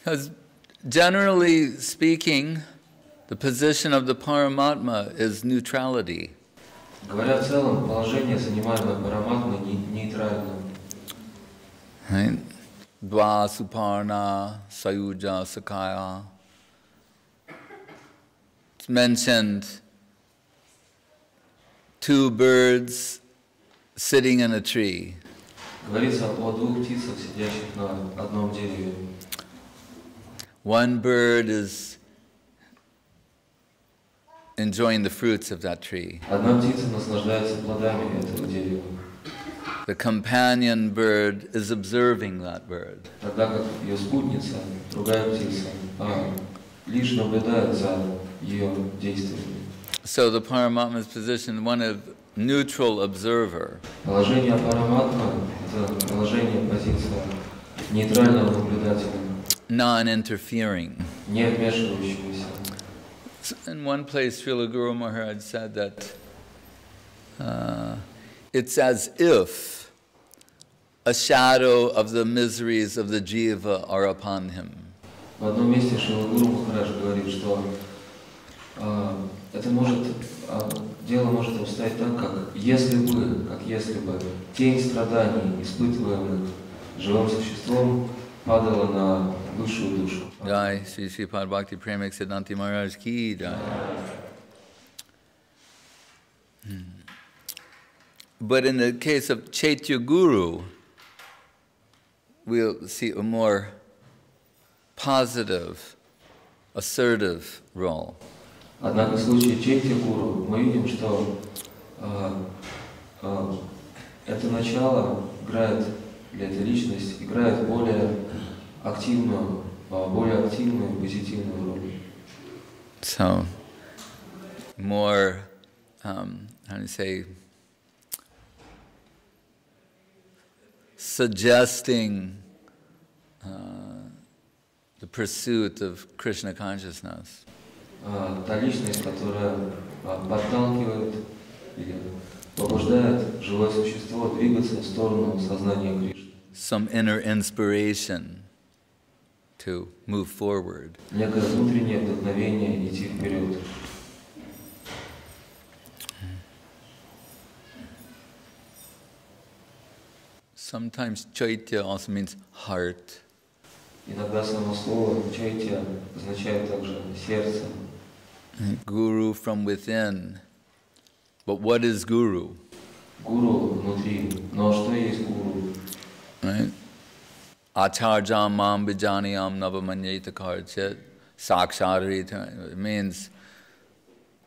Because generally speaking, the position of the Paramatma is neutrality. Говоря в целом, положение, занимаемое Параматмой, нейтрально. Right? Dva Suparna Sayuja Sakaya. It's mentioned two birds sitting in a tree. Говорится о двух птицах, сидящих на одном дереве. One bird is enjoying the fruits of that tree. Одна птица наслаждается плодами этого дерева. The companion bird is observing that bird. Тогда как ее спутница, другая птица, лишь наблюдает за ее действиями. So the Paramatma's position, one of neutral observer. Положение Параматмы – это положение, позиция нейтрального наблюдателя. Non-interfering. Не вмешивающегося. In one place, Srila Guru Maharaj said that it's as if a shadow of the miseries of the jiva are upon him. В одном месте Шрила Гуру Махарадж говорит, что это дело может обстоять так, как если бы тень страданий, испытываемых живым существом, падала на высшую душу. Jai Sri Sripad Bhakti Premik Siddhanti Maharaj ki jai. But in the case of Chaitya Guru, we'll see a more positive, assertive role. Однако в случае Чайтя Гуру мы видим, что это начало играет, или эта личность играет более активную позитивную роль. So, more, how do you say, suggesting the pursuit of Krishna consciousness. Та личность, которая подталкивает или побуждает живое существо двигаться в сторону сознания Кришны. Some inner inspiration to move forward. Некое внутреннее вдохновение идти вперед. Sometimes chaitya also means heart. Иногда само слово чайтя означает также сердце. Guru from within. But what is guru? Гуру внутри. Но что есть гуру? Right? Acharjam mam vijaniyam navamanyeta karchet saksharita. It means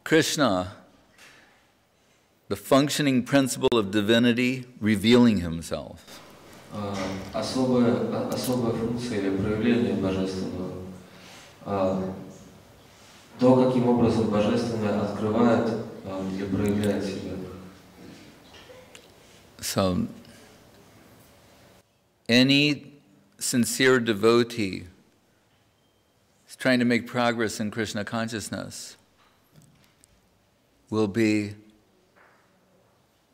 Krishna, the functioning principle of divinity, revealing himself. Особая функция или проявление божественного. То, каким образом божественное открывает или проявляет себя. So, any sincere devotee is trying to make progress in Krishna consciousness will be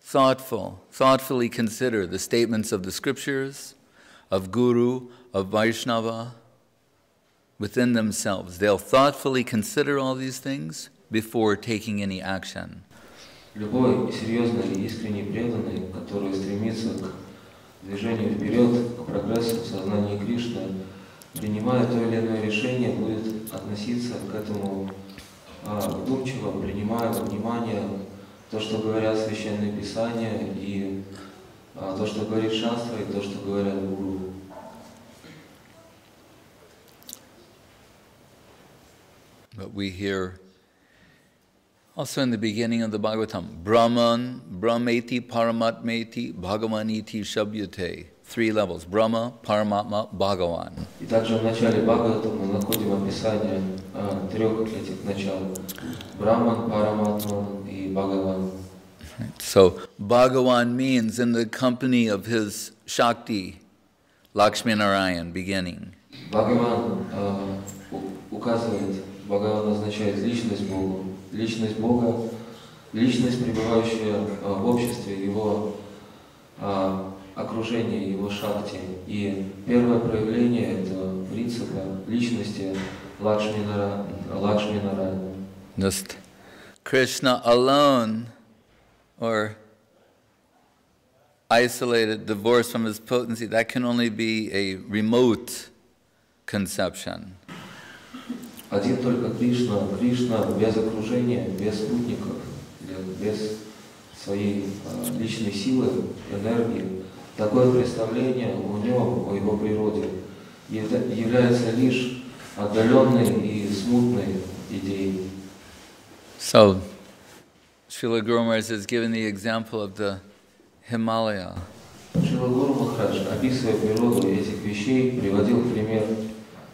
thoughtfully consider the statements of the scriptures, of Guru, of Vaishnava, within themselves. They'll thoughtfully consider all these things before taking any action. Любой серьезный и искренне преданный, который стремится к движению вперед, к прогрессу в сознании Кришны, принимая то или иное решение, будет относиться к этому вдумчиво, принимая во внимание то, что говорят священные писания, и то, что говорит шастра, и то, что говорят гуру. But we hear also in the beginning of the Bhagavatam, Brahman, Brahmeti, Paramatmeti, Bhagavaniti, Shabhyate. 3 levels, Brahma, Paramatma, Bhagavan. И также в начале Бхагаватам мы находим описание 3 этих начал. Брахман, Параматман и Бхагаван. So, Bhagavan means in the company of his Shakti, Lakshmi Narayan, beginning. Бхагаван указывает, Бхагаван означает личность Бога. Личность Бога, личность, пребывающая в обществе его окружение его шакти. И первое проявление этого принципа личности Лакшми-нараяна. Just Krishna alone, or isolated, divorced from his potency, that can only be a remote conception. Один только Кришна, Кришна без окружения, без спутников, без своей личной силы, энергии. Такое представление о нем, о его природе, является лишь отдаленной и смутной идеей. So, Srila Guru Maharaj has given the example of the Himalaya. Шрила Гуру Махарадж, описывая природу этих вещей, приводил в пример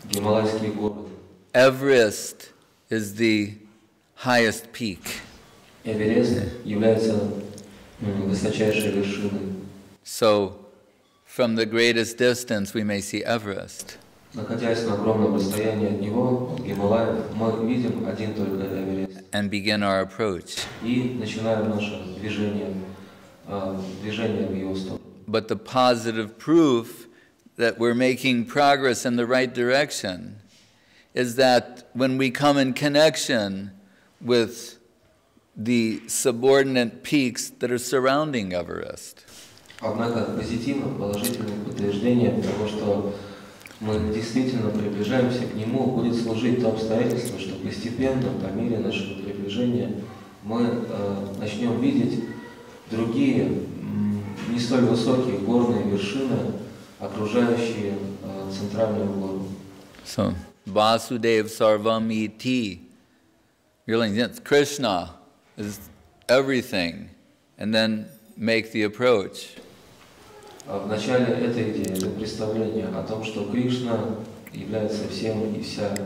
Гималайские горы. Everest is the highest peak. Эверест является высочайшей вершиной. So, from the greatest distance, we may see Everest. Находясь на огромном расстоянии от него, от Гималаев, мы видим один только Эверест. And begin our approach. И начинаем наше движение в его сторону. But the positive proof that we're making progress in the right direction is that when we come in connection with the subordinate peaks that are surrounding Everest. Однако позитивным, положительным подтверждением того, что мы действительно приближаемся к нему, будет служить то обстоятельство, что постепенно, по мере нашего приближения, мы начнем видеть другие, не столь высокие горные вершины, окружающие центральную гору. So, Vasudev Sarvam Iti. Really, yes, Krishna is everything, and then make the approach. В начале этой идеи, это представление о том, что Кришна является всем и вся.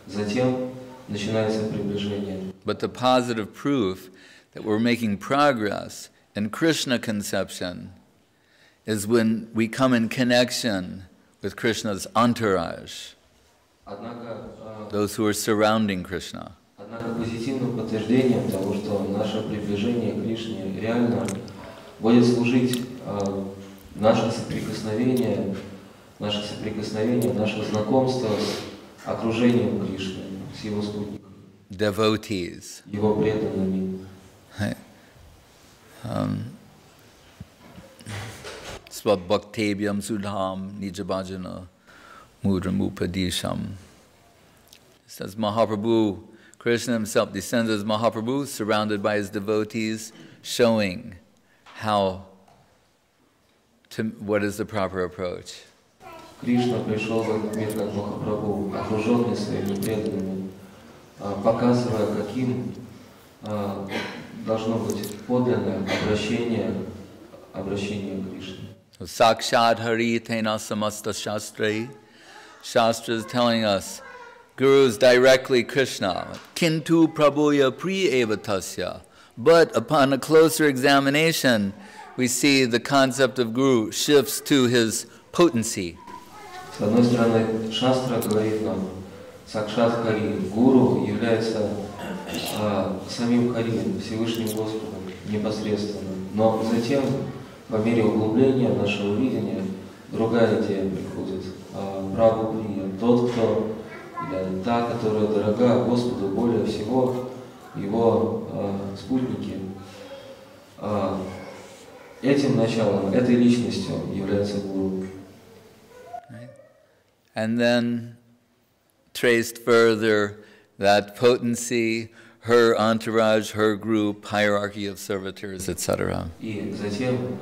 Затем начинается приближение. But the positive proof that we're making progress in Krishna-conception is when we come in connection with Krishna's entourage, those who are surrounding Krishna. Однако позитивным подтверждением того, что наше приближение к Кришне реально будет служить наше соприкосновение, наше знакомство с окружением Кришны, с его спутниками, Devotees. его преданными. Svabhaktevyam sudham nijabhajana mudramupadisham. It says Mahaprabhu, Krishna himself descends as Mahaprabhu, surrounded by his devotees, showing what is the proper approach. Кришна пришел в этот мир как Махапрабху, окруженный своими преданными, показывая, каким должно быть подлинное обращение к Кришне. Sakshad Hari Tena Samasta Shastrai. Shastra is telling us, Guru is directly Krishna. Kintu Prabhuya Priyevatasya. But upon a closer examination, we see the concept of Guru shifts to his potency. С одной стороны, Шастра говорит нам, Сакшат Хари, Гуру является самим Хари, Всевышним Господом, непосредственно. Но затем, по мере углубления нашего видения, другая идея приходит. Прабху Прия, тот, кто, или та, которая дорога Господу более всего, его спутники. Этим началом, этой личностью является Гуру. And then traced further that potency, her entourage, her group, hierarchy of servitors, etc. И затем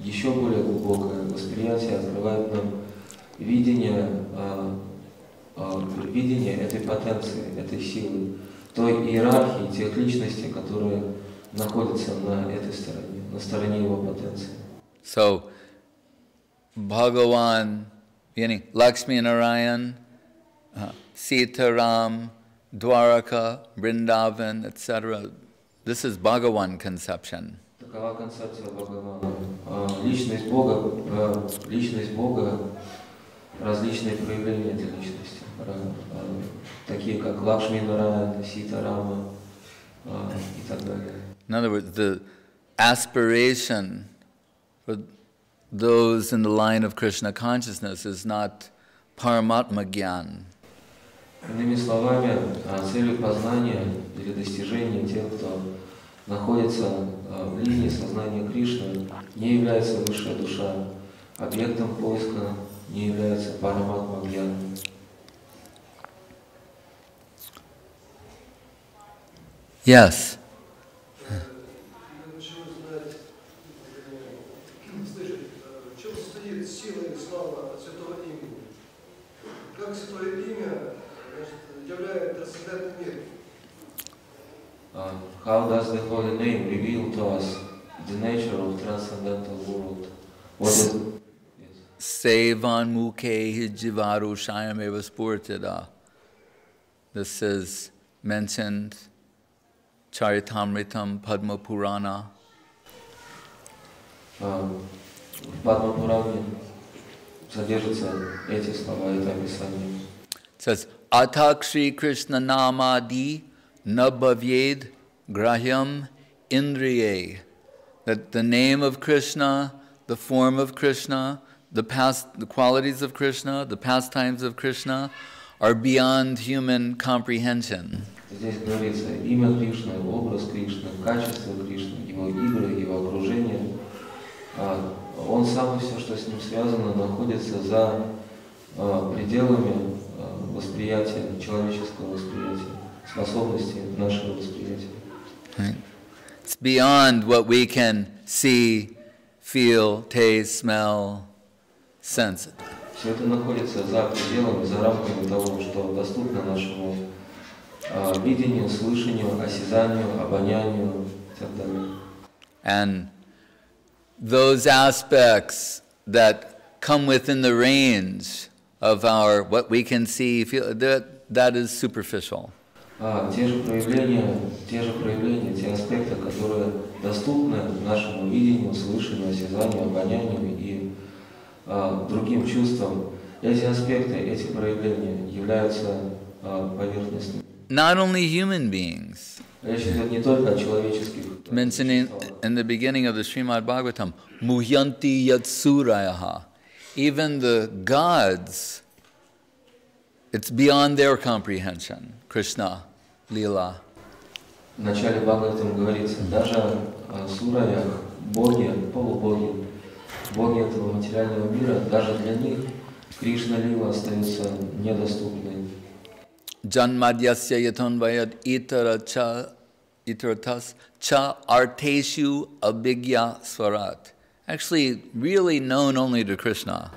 еще более глубокое восприятие открывает нам видение этой потенции, этой силы, той иерархии, тех личностей, которые находятся на этой стороне, на стороне его потенции. So, Bhagavan, Lakshmi Narayan, Sita Ram, Dwaraka, Vrindavan, etc. This is Bhagavan conception. Такова концепция Бхагавана. Личность Бога, различные проявления этой личности, такие как Лакшми Нараяна, Сита Рама и так далее. In other words, the aspiration for those in the line of Krishna consciousness is not Paramatma Gyan. Иными словами, целью познания или достижения тех, кто находится в линии сознания Кришны, не является высшая душа. Объектом поиска не является Параматма Гьяна. Yes. Я хочу узнать, слышать, в чем состоит сила и слава Святого Имени? Как Святое Имя являет трансцендентный мир? How does the holy name reveal to us the nature of transcendental world? What is Sevan mukhe hijivaru shayameva spurtada. This is mentioned Charitamritam Padma Purana. В Падма Пуране содержатся эти слова, это описание. It says, Atak Shri Krishna Namadi Nabhavyed Grahyam Indriye. That the name of Krishna, the form of Krishna, the qualities of Krishna, the pastimes of Krishna are beyond human comprehension. Здесь говорится имя Кришны, образ Кришны, качество Кришны, его игры, его окружение. Он сам и все, что с ним связано, находится за пределами восприятия, человеческого восприятия, способности нашего восприятия. Right. It's beyond what we can see, feel, taste, smell, sense. Все это находится за пределами, за рамками того, что доступно нашему видению, слышанию, осязанию, обонянию и так далее. And those aspects that come within the range of our what we can see, feel, that is superficial. Те же проявления, те аспекты, которые доступны нашему видению, слышанию, осязанию, обонянию и другим чувствам, эти аспекты, эти проявления являются поверхностными. Not only human beings. Речь идет не только о человеческих. Mentioning in the beginning of the Srimad Bhagavatam, Muhyanti Yatsurayaha. Even the gods, it's beyond their comprehension. Krishna, Lila. В начале Бхагаватам говорится, даже о сураях, боги, полубоги, боги этого материального мира, даже для них Кришна Лила остается недоступной. Janmadyasya yatonvayad itaratas cha arteshu abhigya swarat. Actually, really known only to Krishna.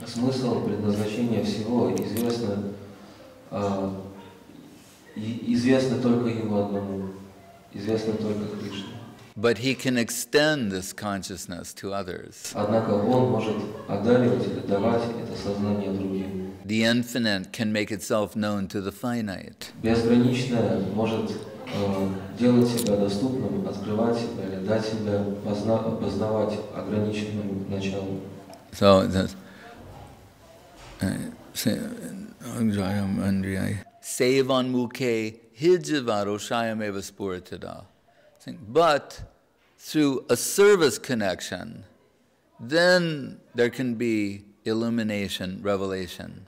Смысл, предназначение всего известно только Ему одному, известно только Кришне. But he can extend this consciousness to others. Однако Он может одаривать или давать это сознание другим. The infinite can make itself known to the finite. Безграничное может делать себя доступным, открывать себя или дать себя познавать ограниченным началом. So that's Sevan mukhe hijivaro shayameva spuritada. But through a service connection, then there can be illumination, revelation.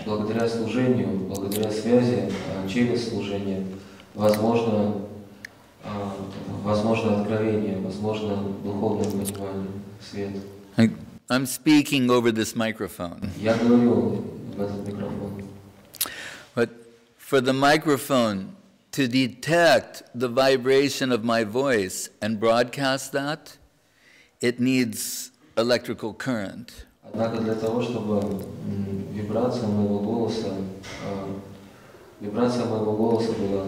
Благодаря служению, благодаря связи, через служение, возможно откровение, возможно духовное понимание, свет. I'm speaking over this microphone. Я говорю в этот микрофон. But for the microphone to detect the vibration of my voice and broadcast that, it needs electrical current. Однако для того, чтобы вибрация моего голоса была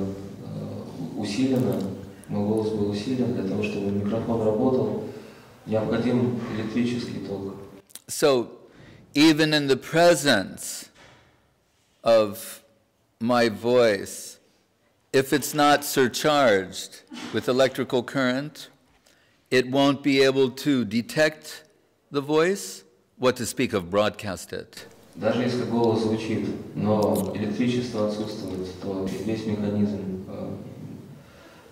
усилена, мой голос был усилен, для того, чтобы микрофон работал, необходим электрический ток. So, even in the presence of my voice, if it's not surcharged with electrical current, it won't be able to detect the voice, what to speak of broadcast it. Даже если голос звучит, но электричество отсутствует, то весь механизм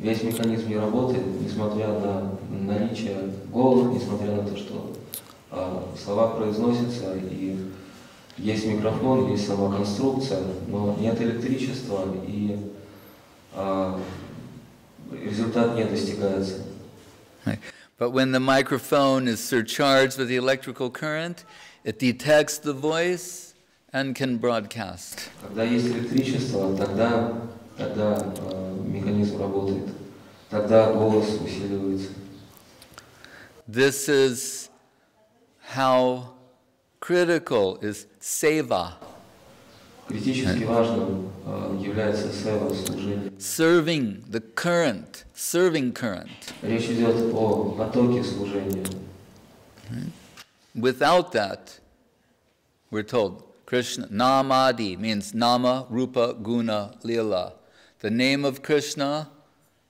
весь механизм не работает, несмотря на наличие голоса, несмотря на то, что слова произносятся, и есть микрофон, есть сама конструкция, но нет электричества, и результат не достигается. But when the microphone is surcharged with the electrical current, it detects the voice and can broadcast. Когда есть электричество, тогда механизм работает, тогда голос усиливается. This is how critical is seva. Критически важным является сева, служение. Serving the current, serving current. Речь идет о потоке служения. Without that, we're told, Krishna, Namadi means Nama, Rupa, Guna, Lila. The name of Krishna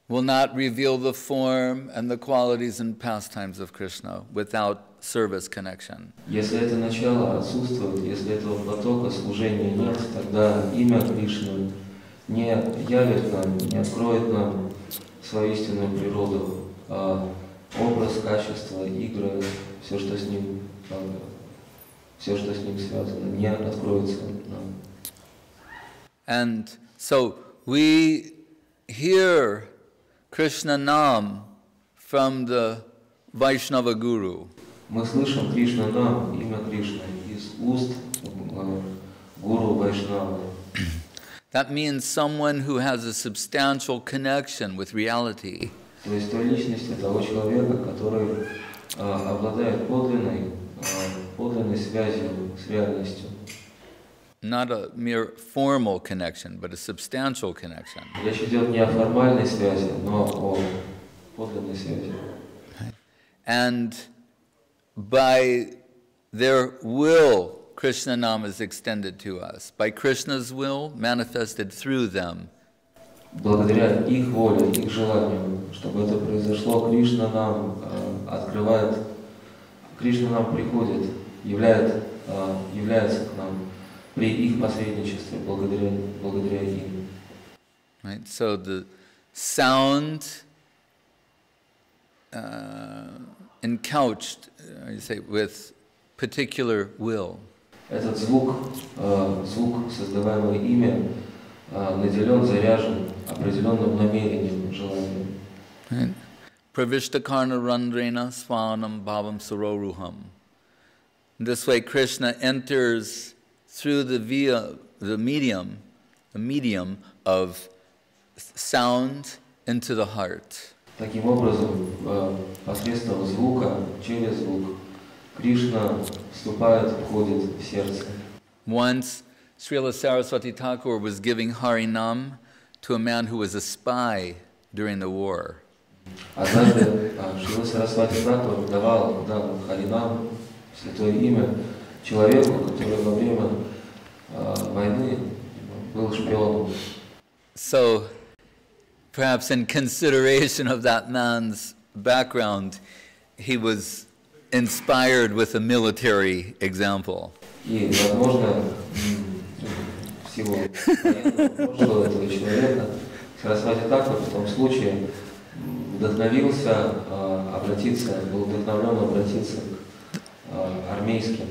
will not reveal the form and the qualities and pastimes of Krishna without service connection. Если это начало отсутствует, если этого потока служения нет, тогда имя Кришны не явит нам, не откроет нам свою истинную природу, образ, качество, игры, все, что с ним связано, не откроется нам. And so we hear Krishna Nam from the Vaishnava Guru. Мы слышим Кришна Нам, имя Кришны, из уст гуру Вайшнава. That means someone who has a substantial connection with reality. То есть той личности, того человека, который обладает подлинной связью с реальностью. Not a mere formal connection, but a substantial connection. Речь идет не о формальной связи, но о подлинной связи. And by their will, Krishna Nam is extended to us. By Krishna's will, manifested through them. Благодаря их воле, их желанию, чтобы это произошло, Кришна нам открывает, Кришна нам приходит, является к нам при их посредничестве, благодаря им. Right? So the sound encouched, you say, with particular will. Этот звук, создаваемый ими, наделен, заряжен определенным намерением, желанием. Right? Pravishtakarna randrena svanam bhavam saroruham. This way Krishna enters through the medium of sound into the heart. Таким образом, посредством звука, через звук, Кришна вступает, входит в сердце. Once, Srila Saraswati Thakur was giving Harinam to a man who was a spy during the war. Однажды Шрила Сарасвати Тхакур давал Харинам, святое имя, человеку, который во время войны был шпионом. So, perhaps in consideration of that man's background, he was inspired with a military example. И, возможно, в силу военного прошлого этого человека, Сарасвати Тхакур в том случае был вдохновлен обратиться к армейским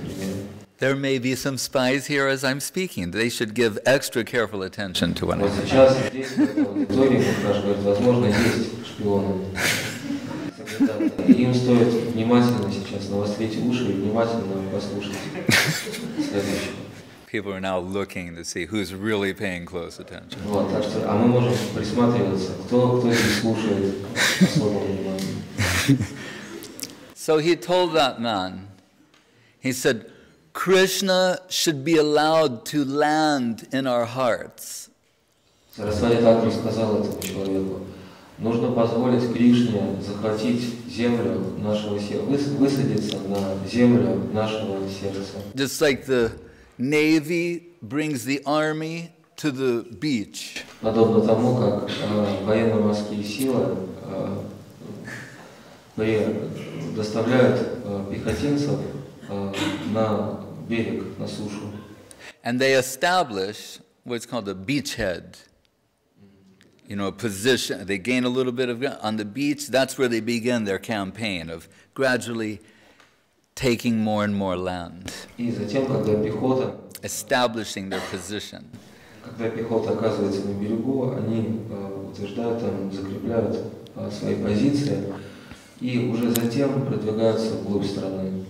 примерам. There may be some spies here as I'm speaking. They should give extra careful attention to one Вот another. сейчас здесь, в этой аудитории, как говорит, возможно, есть шпионы. Им стоит внимательно сейчас навострить уши и внимательно послушать следующее. People are now looking to see who's really paying close attention. Вот, так что, мы можем присматриваться, кто здесь слушает особое внимание. So he told that man, he said, Krishna should be allowed to land in our hearts. Сарасвати Тхакур сказал этому человеку, нужно позволить Кришне захватить землю нашего сердца, высадиться на землю нашего сердца. Just like the Navy brings the army to the beach. Подобно тому, как военно-морские силы доставляют пехотинцев на берег, на сушу. And they establish what's called a beachhead. you know, a position, they gain a little bit of ground. On the beach, that's where they begin their campaign of gradually taking more and more land, И затем, когда пехота оказывается на берегу, они утверждают, там, закрепляют свои позиции и уже затем продвигаются вглубь страны.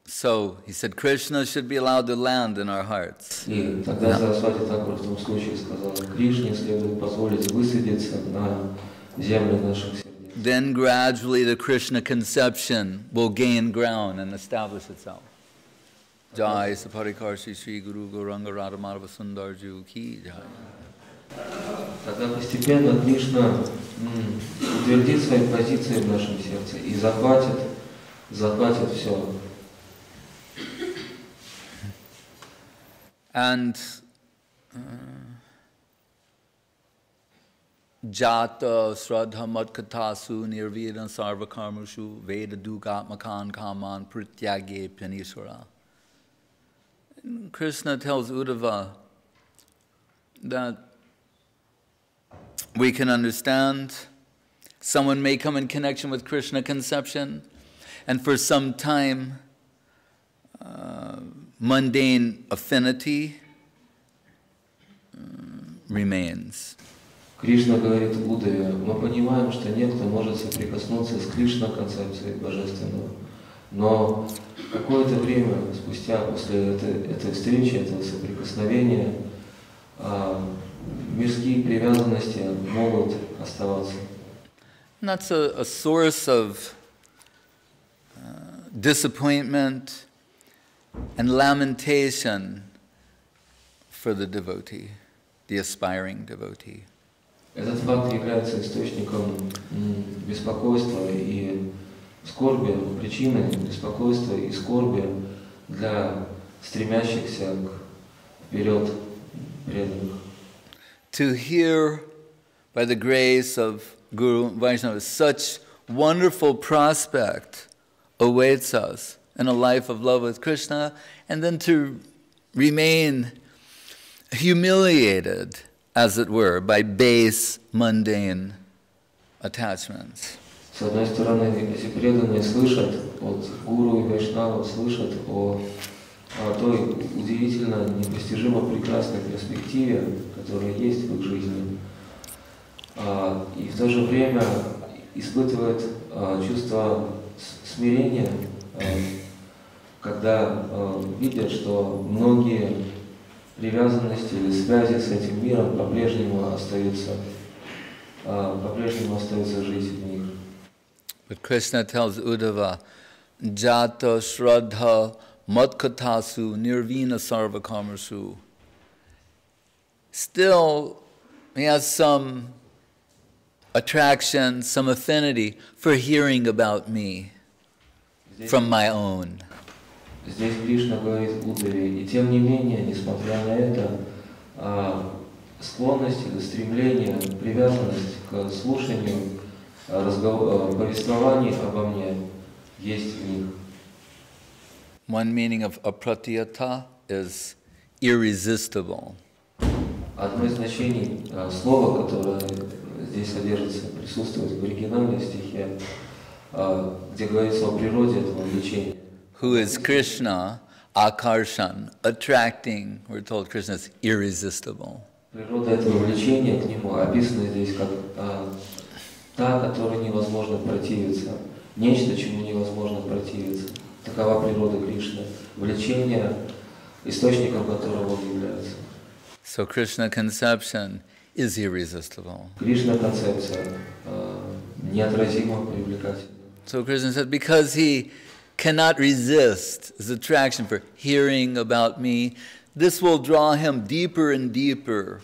So he said, Krishna should be allowed to land in our hearts. И тогда Сарасвати Такур в том случае сказал, Кришне следует позволить высадиться на землю наших сердец. Then gradually the Krishna-conception will gain ground and establish itself. Jai Saparikarshi Sri Guru Gauranga Radhamadhava Sundarju Ki Jai. Тогда постепенно Кришна утвердит свои позиции в нашем сердце и захватит все. And Jata Shraddha Madkatasu Nirvida Sarva Karmushu Veda Dugatmakan Kaman Prityage Piniswara. Krishna tells Uddhava that we can understand someone may come in connection with Krishna conception, and for some time mundane affinity remains. Кришна говорит Уддаве, мы понимаем, что некто может соприкоснуться с Кришна-концепцией божественного, но какое-то время спустя, после этой встречи, этого соприкосновения, мирские привязанности могут оставаться. And that's a source of disappointment and lamentation for the devotee, the aspiring devotee. Этот факт является источником беспокойства и скорби, причиной беспокойства и скорби для стремящихся вперед преданных. To hear by the grace of Guru and Vaishnava, such wonderful prospect awaits us in a life of love with Krishna, and then to remain humiliated, as it were, by base, mundane attachments. С одной стороны, если преданные слышат от Гуру и Вайшнавов, слышат о той удивительно, непостижимо прекрасной перспективе, которая есть в их жизни, и в то же время испытывают чувство смирения, когда видят, что многие привязанности или связи с этим миром по-прежнему остаются жить в них. But Krishna tells Uddhava, Jata Shraddha Madkatasu Nirvina Sarva Karmasu. Still, he has some attraction, some affinity for hearing about me from my own. Здесь Кришна говорит Уддаве, и тем не менее, несмотря на это, склонность или стремление, привязанность к слушанию повествований обо мне есть в них. One meaning of apratiyata is irresistible. Одно из значений слова, которое здесь содержится, присутствует в оригинальной стихе, где говорится о природе этого влечения. Who is Krishna, akarshan, attracting, we're told Krishna is irresistible. Природа этого влечения к нему описана здесь как та, которой невозможно противиться, нечто, чему невозможно противиться. Такова природа Кришны, влечение, источником которого он является. So Krishna-conception is irresistible. Кришна-концепция неотразимо привлекательна. So Krishna said, because he cannot resist his attraction for hearing about me, this will draw him deeper and deeper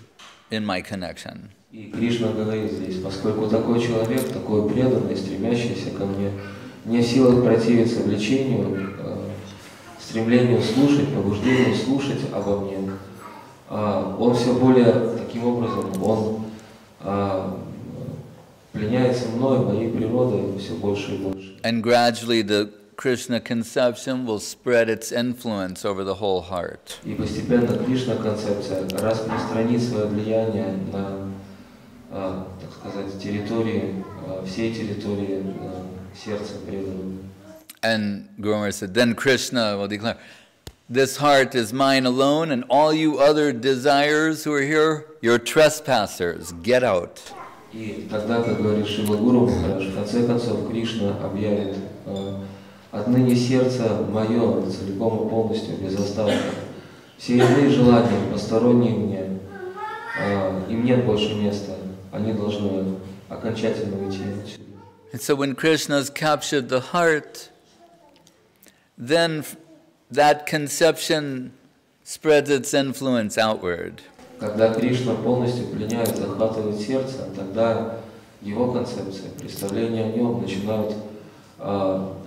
in my connection. И Кришна говорит здесь, поскольку такой человек, такой преданный, стремящийся ко мне, не в силах противиться влечению, стремлению слушать, побуждению слушать обо мне, он все более, таким образом, он пленяется мной, моей природой все больше и больше. And gradually the Krishna conception will spread its influence over the whole heart. И постепенно Кришна-концепция распространит свое влияние так сказать, территории, всей территории сердца преданного. And Guru Maharaj said, then Krishna will declare, this heart is mine alone, and all you other desires who are here, you're trespassers, get out. И тогда, как говорит Шрила Гуру Махарадж, в конце концов Кришна объявит: отныне сердце мое целиком и полностью, без остатка. Все иные желания, посторонние мне, им нет больше места, они должны окончательно уйти отсюда. And so when Krishna has captured the heart, then that conception spreads its influence outward. Когда Кришна полностью пленяет, захватывает сердце, тогда его концепция, представления о нем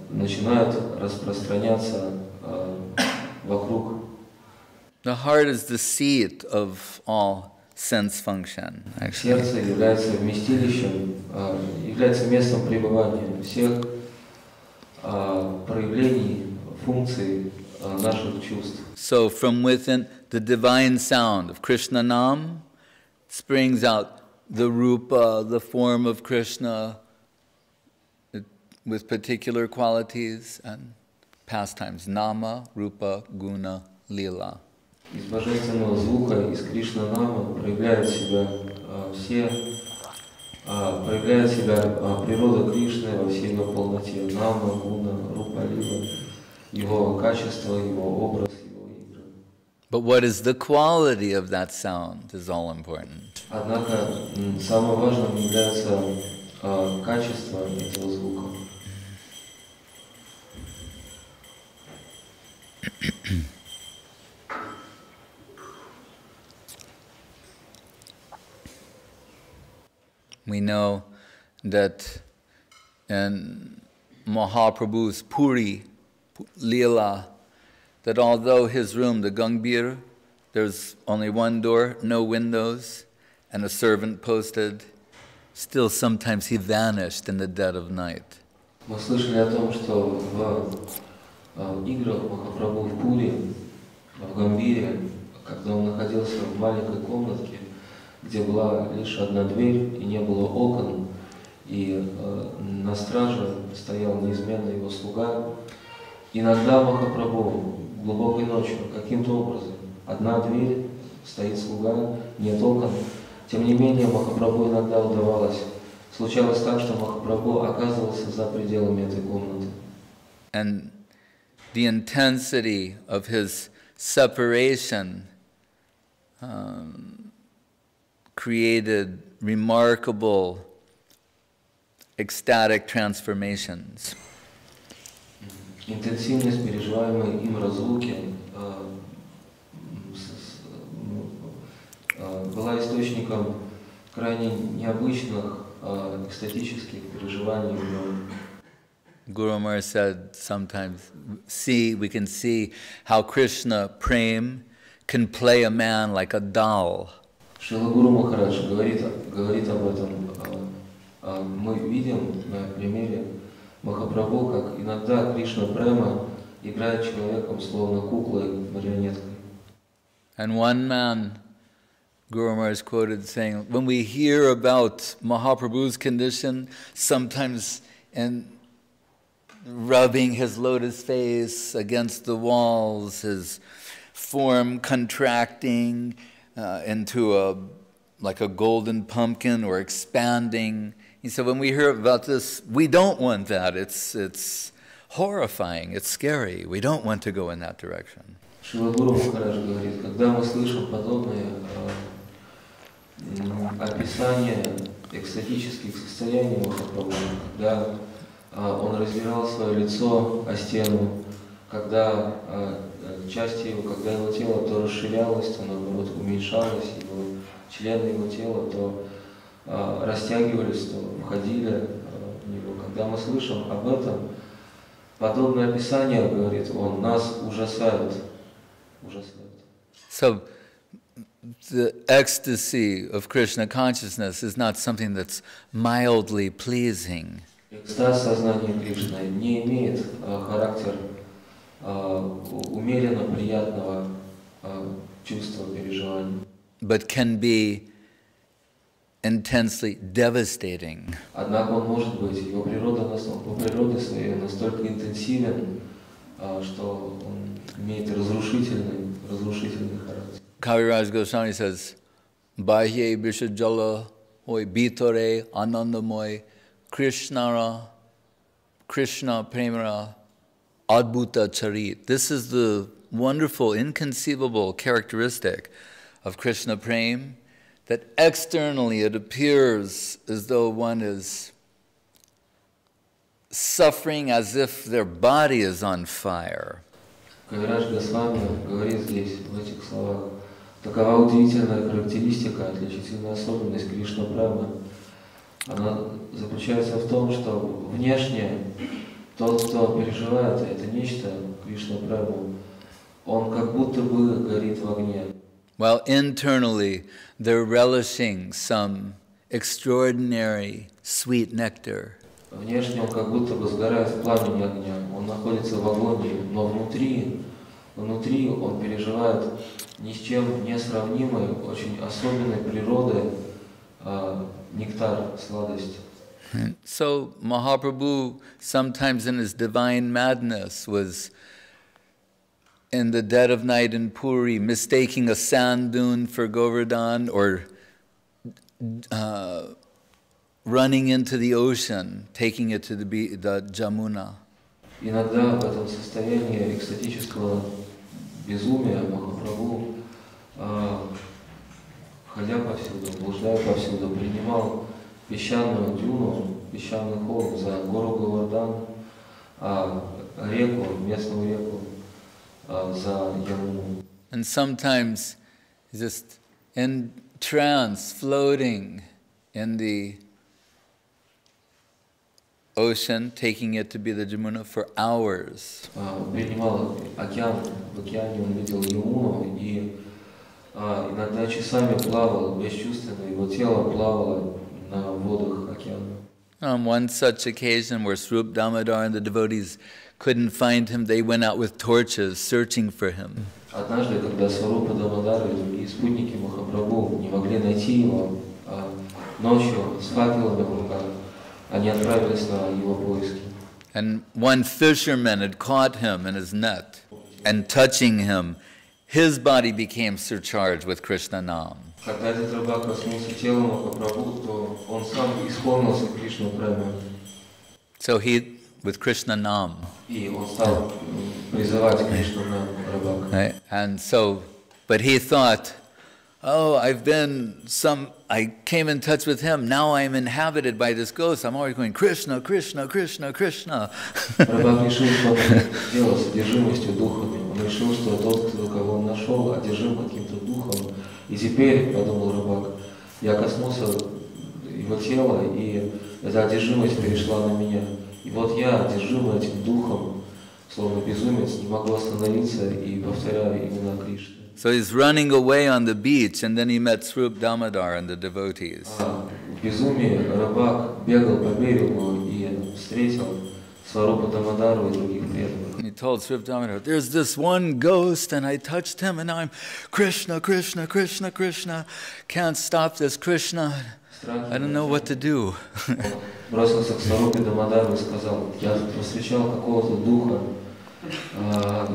начинают распространяться вокруг. The heart is the seat of all sense function. Сердце является вместилищем, является местом пребывания всех проявлений, функций наших чувств. So from within the divine sound of Krishna Nam springs out the rupa, the form of Krishna with particular qualities and pastimes. Nama, rupa, guna, lila. Из божественного звука, из Кришна-нама проявляет себя природа Кришны во всей ее полноте. Нама, гуна, рупа, лила, его качество, его образ, его игры. But what is the quality of that sound is all important. Однако самым важным является качество этого звука. We know that in Mahaprabhu's Puri Leela, that although his room, the Gangbhir, there's only one door, no windows, and a servant posted, still sometimes he vanished in the dead of night. Мы слышали о том, что в играх Махапрабху в Пури, в Гамбире, когда он находился в маленькой комнатке, где была лишь одна дверь и не было окон, и на страже стоял неизменно его слуга. Иногда Махапрабху глубокой ночью, каким-то образом, одна дверь, стоит слуга, нет окон. Тем не менее, Махапрабху иногда удавалось. Случалось так, что Махапрабху оказывался за пределами этой комнаты. And the intensity of his separation created remarkable ecstatic transformations. Интенсивность переживаемой им разлуки была источником крайне необычных экстатических переживаний. Guru Maharaj said sometimes, we can see how Krishna Prem can play a man like a doll. Шрила Гуру Махарадж говорит об этом. Мы видим на примере Махапрабху, как иногда Кришна Према играет человеком, словно куклой, марионеткой. And one man, Guru Maharaj quoted saying, when we hear about Mahaprabhu's condition, sometimes in rubbing his lotus face against the walls, his form contracting into like a golden pumpkin or expanding. He said, when we hear about this, we don't want that. It's horrifying, it's scary. We don't want to go in that direction. Шрила Гуру Махарадж говорит, когда мы слышим подобные описания экстатических состояний Махапрабху, когда он раздирал свое лицо о стену, когда части его, когда его тело то расширялось, то наоборот уменьшалось, его члены его тела то растягивались, то входили в него. Когда мы слышим об этом, подобное описание, говорит он, нас ужасает. So, the ecstasy of Krishna consciousness is not something that's mildly pleasing. Экстаз сознания Кришны не имеет характер умеренно приятного чувства, переживания. But can be intensely devastating. Однако он может быть, его природа по природе своей настолько интенсивен, что он имеет разрушительный характер. Kaviraj Goswami says, Bahye Vishajala Hoi Bitore Anandamoy Krishna Premara Adbhuta Charit. This is the wonderful, inconceivable characteristic of Krishna Prem, that externally it appears as though one is suffering as if their body is on fire. Кавирадж Госвами говорит здесь, в этих словах, такова удивительная характеристика, отличительная особенность Кришна Премы. Она заключается в том, что внешне тот, кто переживает это нечто, Кришна Прему, он как будто бы горит в огне. While internally they're relishing some extraordinary sweet nectar. Внешне он как будто бы сгорает в пламени огня, он находится в агонии, но внутри он переживает ни с чем не сравнимой, очень особенной природы нектар, сладость. So Mahaprabhu, sometimes in his divine madness, was in the dead of night in Puri, mistaking a sand dune for Govardhan, or running into the ocean, taking it to the Jamuna. Иногда в этом состоянии экстатического безумия Махапрабху, ходя повсюду, блуждая повсюду, принимал песчаную дюну, песчаный холм за гору Говардан, реку, местную реку, за Ямуну. And sometimes just in trance, floating in the ocean, taking it to be the Jamuna for hours. Принимал океан, в океане он видел Ямуну, и иногда часами плавал бесчувственно, его тело плавало на водах океана. On one such occasion where Swarup Damodar and the devotees couldn't find him, they went out with torches searching for him. Однажды, когда Сварупа Дамодар и другие спутники Махапрабху не могли найти его, ночью с факелами в руках они отправились на его поиски. And one fisherman had caught him in his net, and touching him, his body became surcharged with Krishna Nam. Когда этот рыбак коснулся тела Махапрабху, то он сам исполнился Кришна Према. So he, with Krishna Nam. И он стал призывать Кришну Нам, рыбак. Right? And so, but he thought, oh, I came in touch with him, now I'm inhabited by this ghost, I'm always going, Krishna, Krishna, Krishna, Krishna. Рыбак решил, что он делал с одержимостью духами. Он решил, что тот, кого он нашел, одержим каким-то духом. И теперь, подумал рыбак, я коснулся его тела, и эта одержимость перешла на меня. И вот я, одержимый этим духом, словно безумец, не могу остановиться и повторяю имена Кришны. So he's running away on the beach, and then he met Swarup Damodar and the devotees. В безумии рыбак бегал по берегу и встретил Сварупа Дамодару и других преданных. And he told Swarup Damodar, there's this one ghost, and I touched him, and now I'm Krishna, Krishna, Krishna, Krishna. Can't stop this Krishna. I don't know what to do. Бросился к Сварупе Дамодару и сказал, я встречал какого-то духа,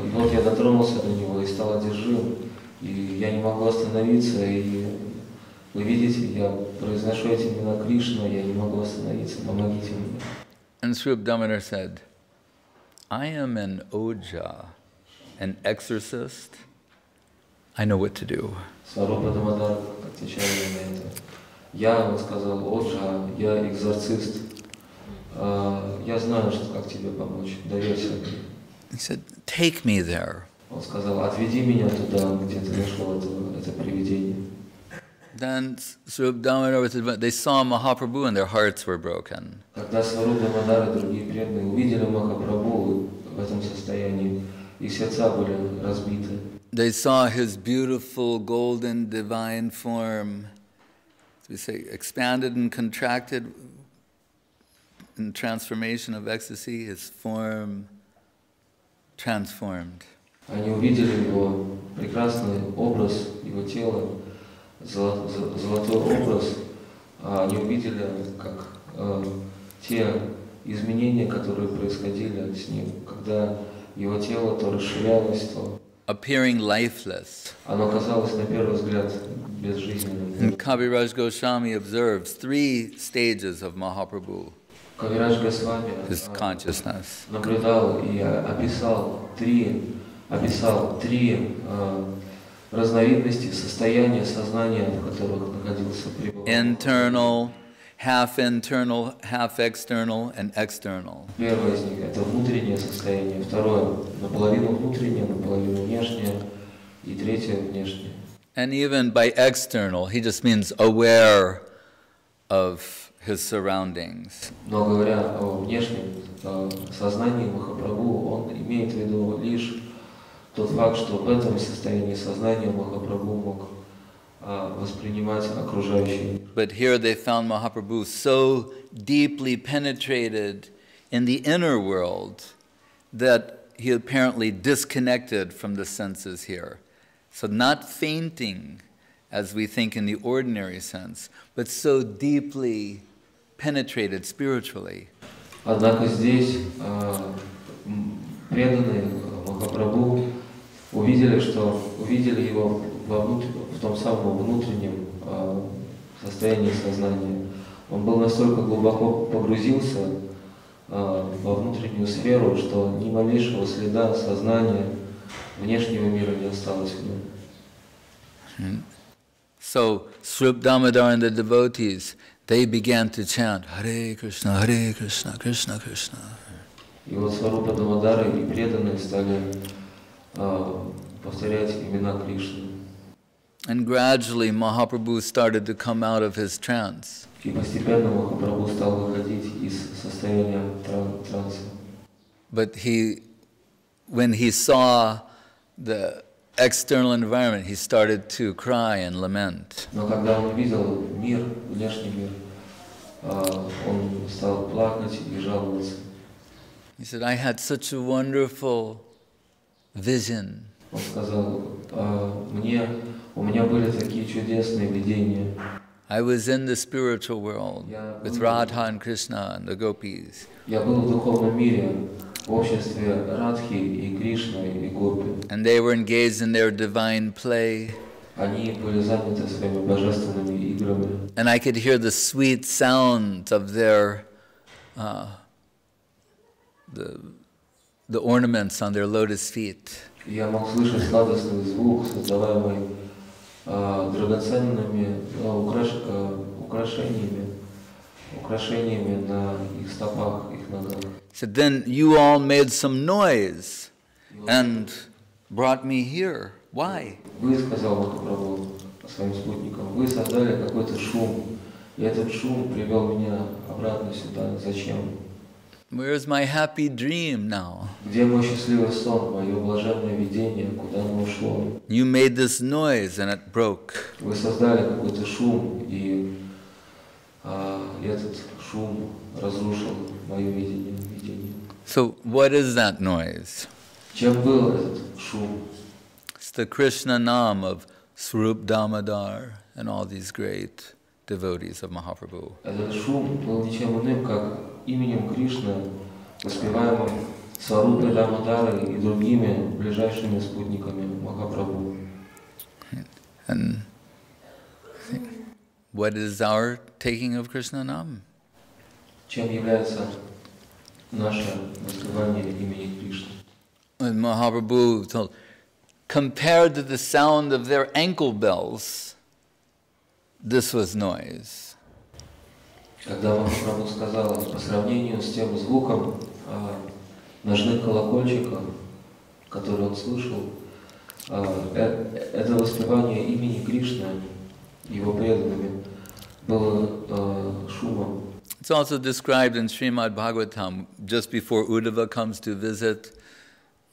и вот я дотронулся до него и стал одержим, и я не могу остановиться, и вы видите, я произношу эти имена Кришна, я не могу остановиться, помогите мне. And Swarup Damodar said, I am an Oja, an exorcist. I know what to do. Сварупа Дамодар отвечал на это. Я, он сказал, Оджа, я экзорцист. Я знаю, как тебе помочь. Доверься мне. He said, take me there. Он сказал, отведи меня туда, где ты нашел это привидение. Then Swarup Damodar, they saw Mahaprabhu and their hearts were broken. Когда Сваруп Дамодар и другие преданные увидели Махапрабху в этом состоянии, их сердца были разбиты. They saw his beautiful golden divine form, we say, expanded and contracted in transformation of ecstasy, his form transformed. Они увидели его прекрасный образ, его тело, золотой образ, Они увидели, как те изменения, которые происходили с ним, когда его тело то расширялось, то appearing lifeless. оно казалось на первый взгляд безжизненным. And Kaviraj Goswami observes 3 stages of Mahaprabhu, Кавирадж Госвами his consciousness. наблюдал и описал три разновидности состояния сознания, в которых находился пребывал. Internal, half external, and external. Первое из них — это внутреннее состояние, второе — наполовину внутреннее, наполовину внешнее, и третье — внешнее. And even by external, he just means aware of his surroundings. Но говоря о внешнем сознании Махапрабху, он имеет в виду лишь тот факт, что в этом состоянии сознания Махапрабху мог воспринимать окружающий. But here they found Mahaprabhu so deeply penetrated in the inner world that he apparently disconnected from the senses here. So not fainting as we think in the ordinary sense, but so deeply penetrated spiritually. Однако здесь преданные Махапрабху увидели его в том самом внутреннем состоянии сознания. Он был настолько глубоко погрузился во внутреннюю сферу, что ни малейшего следа сознания внешнего мира не осталось в нем. So Srup Damodar and the devotees, they began to chant Hare Krishna, Krishna Krishna. И вот Сварупа Дамодары и преданные стали повторять имена Кришны. And gradually Mahaprabhu started to come out of his trance. И постепенно Махапрабху стал выходить из состояния транса. But when he saw the external environment, he started to cry and lament. Но когда он увидел мир, внешний мир, он стал плакать и жаловаться. He said, I had such a wonderful vision. Он сказал, у меня были такие чудесные видения. I was in the spiritual world with Radha and Krishna and the gopis. Я был в духовном мире, в обществе Радхи и Кришны и Гопи. And they were engaged in their divine play. Они были заняты своими божественными играми. And I could hear the sweet sound of their the ornaments on their lotus feet. Я мог слышать сладостный звук, создаваемый драгоценными украшениями на их стопах, их ногах. So then you all made some noise and brought me here. Why? Вы, сказал Махапрабху своим спутникам, вы создали какой-то шум, и этот шум привел меня обратно сюда. Зачем? Where's my happy dream now? Где мой счастливый сон, мое блаженное видение, куда оно ушло? You made this noise and it broke. Вы создали какой-то шум, и этот шум разрушил мое видение. So what is that noise? Чем был этот шум? It's the Krishna Nam of Swarup Damodar and all these great devotees of Mahaprabhu. Этот шум был ничем иным, как именем Кришны, воспеваемым Сварупой Дамодарой и другими ближайшими спутниками Махапрабху. And what is our taking of Krishna Nam? Чем является наше воспевание имени Кришны? And Mahaprabhu told, compared to the sound of their ankle bells, this was noise. Когда Махапрабху сказал, по сравнению с тем звуком ножных колокольчиков, который он слышал, это воспевание имени Кришны его преданными было шумом. It's also described in Srimad Bhagavatam, just before Uddhava comes to visit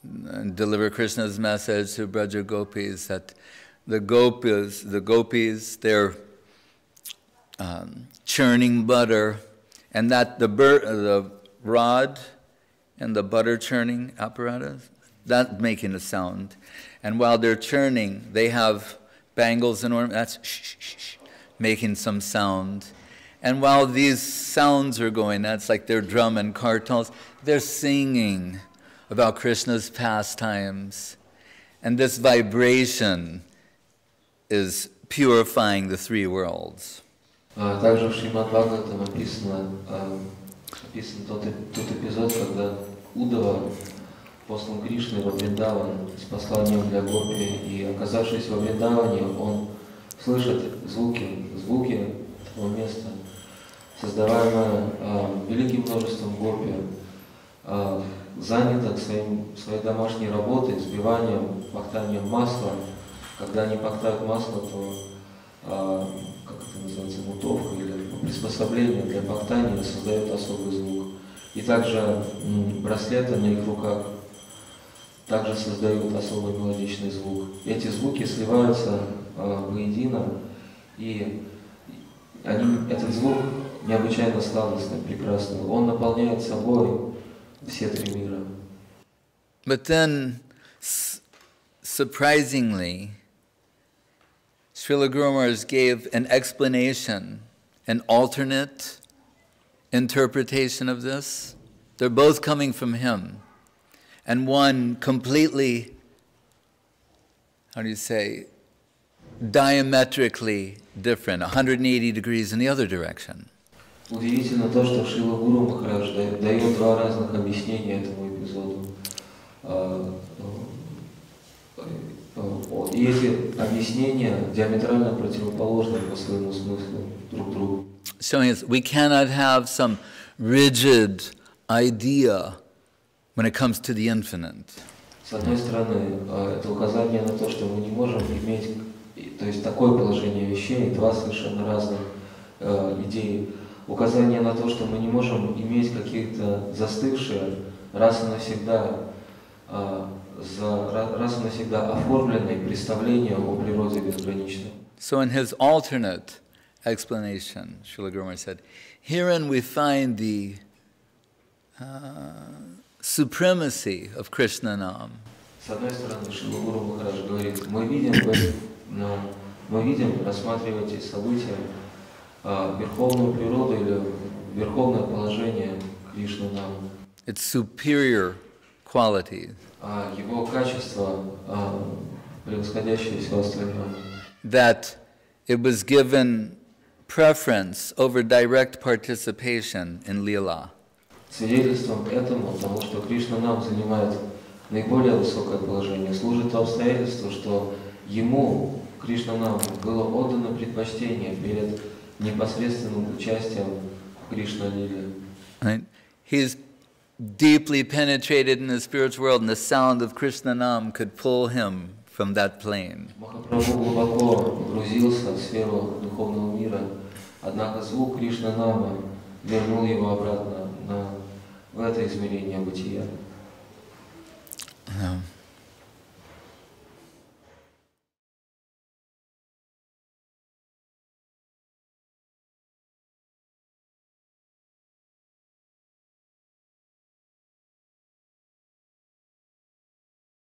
and deliver Krishna's message to Braja Gopis, that the gopis, they're churning butter, and that the rod and the butter churning apparatus, that's making a sound. And while they're churning, they have bangles and ornaments, that's shh, shh, shh, making some sound. And while these sounds are going, that's like their drum and kartals, they're singing about Krishna's pastimes. And this vibration is purifying the three worlds. Также в Шримад Бхагаватам описан тот эпизод, когда Удава послан Кришной во Вриндаван с посланием для гопи, и оказавшись во Вриндаване, он слышит звуки этого места, создаваемое великим множеством гопи, занято своей домашней работой, взбиванием, пахтанием масла. Когда они пахтают масло, то, как это называется, мутовка или приспособление для пахтания создает особый звук. И также браслеты на их руках также создают особый мелодичный звук. Эти звуки сливаются воедино, и этот звук необычайно сладостный, прекрасный. Он наполняет собой все три мира. But then, surprisingly, Srila Guru Maharaj gave an explanation, an alternate interpretation of this. They're both coming from him. And one completely, diametrically different, 180 degrees in the other direction. Удивительно то, что Шрила Гуру Махарадж дает два разных объяснения этому эпизоду. И эти объяснения диаметрально противоположны по своему смыслу друг другу. Showing us we cannot have some rigid idea when it comes to the infinite. С одной стороны, это указание на то, что мы не можем иметь, то есть такое положение вещей, два совершенно разных идеи. Указание на то, что мы не можем иметь какие-то застывшие, раз и навсегда оформленные представления о природе безграничной. So in his alternate explanation, Srila Guru Maharaj said, herein we find the supremacy of Krishna Nam. С одной стороны, Шрила Гуру Махарадж говорит, мы видим, рассматривая эти события, верховную природу или верховное положение Кришны Нам. Its superior qualities. Его качество, превосходящее все остальное. That it was given preference over direct participation in Leela. Свидетельством этому, потому что Кришна Нам занимает наиболее высокое положение, служит то обстоятельство, что ему, Кришна Нам, было отдано предпочтение перед непосредственным участием в Кришна-лиле. Right? He's deeply penetrated in the spiritual world, and the sound of Krishna Nam could pull him from that plane. Махапрабху глубоко погрузился в сферу духовного мира, однако звук Кришна Нама вернул его обратно в это измерение бытия.